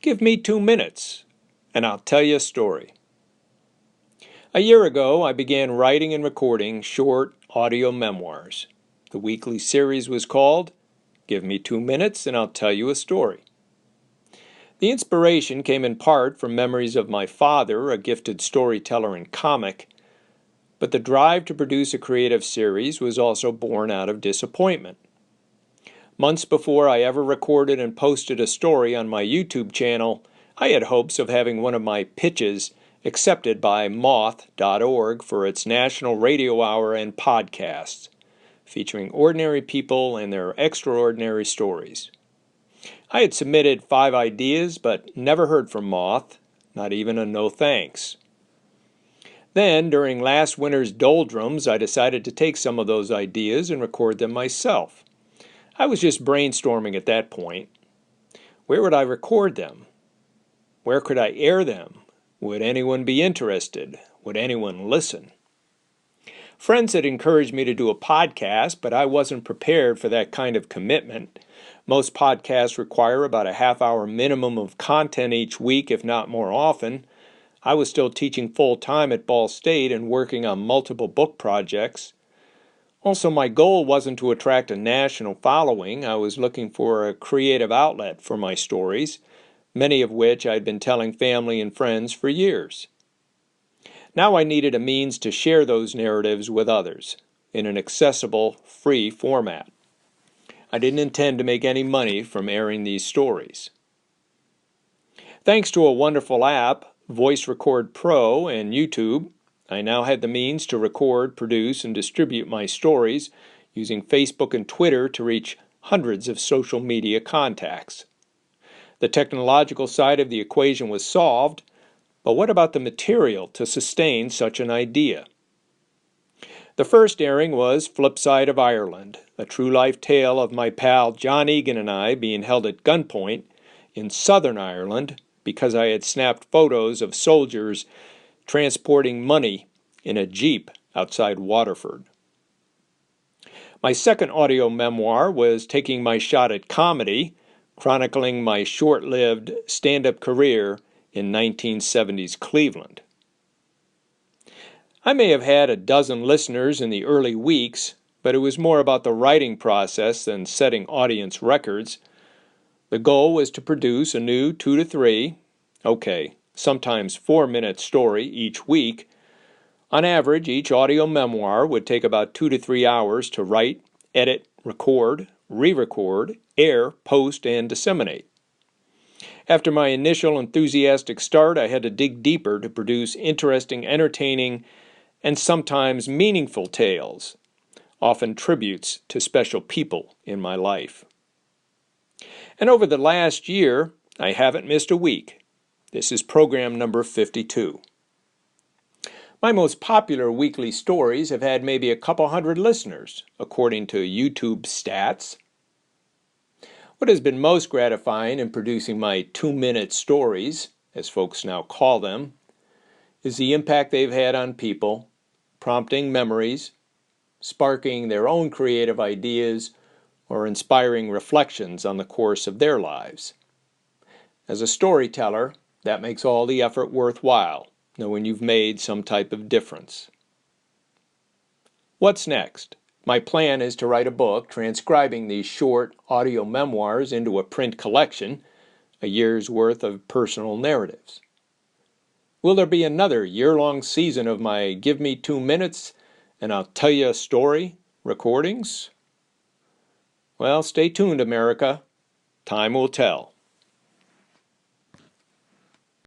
Give me 2 minutes, and I'll tell you a story. A year ago, I began writing and recording short audio memoirs. The weekly series was called Give Me 2 Minutes, and I'll tell you a story. The inspiration came in part from memories of my father, a gifted storyteller and comic, but the drive to produce a creative series was also born out of disappointment. Months before I ever recorded and posted a story on my YouTube channel, I had hopes of having one of my pitches accepted by moth.org for its National Radio Hour and podcasts, featuring ordinary people and their extraordinary stories. I had submitted 5 ideas, but never heard from Moth, not even a no thanks. Then, during last winter's doldrums, I decided to take some of those ideas and record them myself. I was just brainstorming at that point. Where would I record them? Where could I air them? Would anyone be interested? Would anyone listen? Friends had encouraged me to do a podcast, but I wasn't prepared for that kind of commitment. Most podcasts require about a half-hour minimum of content each week, if not more often. I was still teaching full-time at Ball State and working on multiple book projects. Also, my goal wasn't to attract a national following. I was looking for a creative outlet for my stories, many of which I'd been telling family and friends for years. Now I needed a means to share those narratives with others in an accessible, free format. I didn't intend to make any money from airing these stories. Thanks to a wonderful app, Voice Record Pro, and YouTube, I now had the means to record, produce, and distribute my stories using Facebook and Twitter to reach hundreds of social media contacts. The technological side of the equation was solved, but what about the material to sustain such an idea? The first airing was Flip Side of Ireland, a true-life tale of my pal John Egan and I being held at gunpoint in Southern Ireland because I had snapped photos of soldiers transporting money in a jeep outside Waterford. My second audio memoir was taking my shot at comedy, chronicling my short-lived stand-up career in 1970s Cleveland. I may have had a dozen listeners in the early weeks, but it was more about the writing process than setting audience records. The goal was to produce a new 2 to 3, sometimes 4-minute story each week. On average, each audio memoir would take about 2 to 3 hours to write, edit, record, re-record, air, post, and disseminate. After my initial enthusiastic start, I had to dig deeper to produce interesting, entertaining, and sometimes meaningful tales, often tributes to special people in my life. And over the last year, I haven't missed a week. This is program number 52. My most popular weekly stories have had maybe a couple hundred listeners, according to YouTube stats. What has been most gratifying in producing my 2-minute stories, as folks now call them, is the impact they've had on people, prompting memories, sparking their own creative ideas, or inspiring reflections on the course of their lives. As a storyteller, that makes all the effort worthwhile, knowing you've made some type of difference. What's next? My plan is to write a book transcribing these short audio memoirs into a print collection, a year's worth of personal narratives. Will there be another year-long season of my Give Me 2 Minutes and I'll Tell You a Story recordings? Well, stay tuned, America. Time will tell.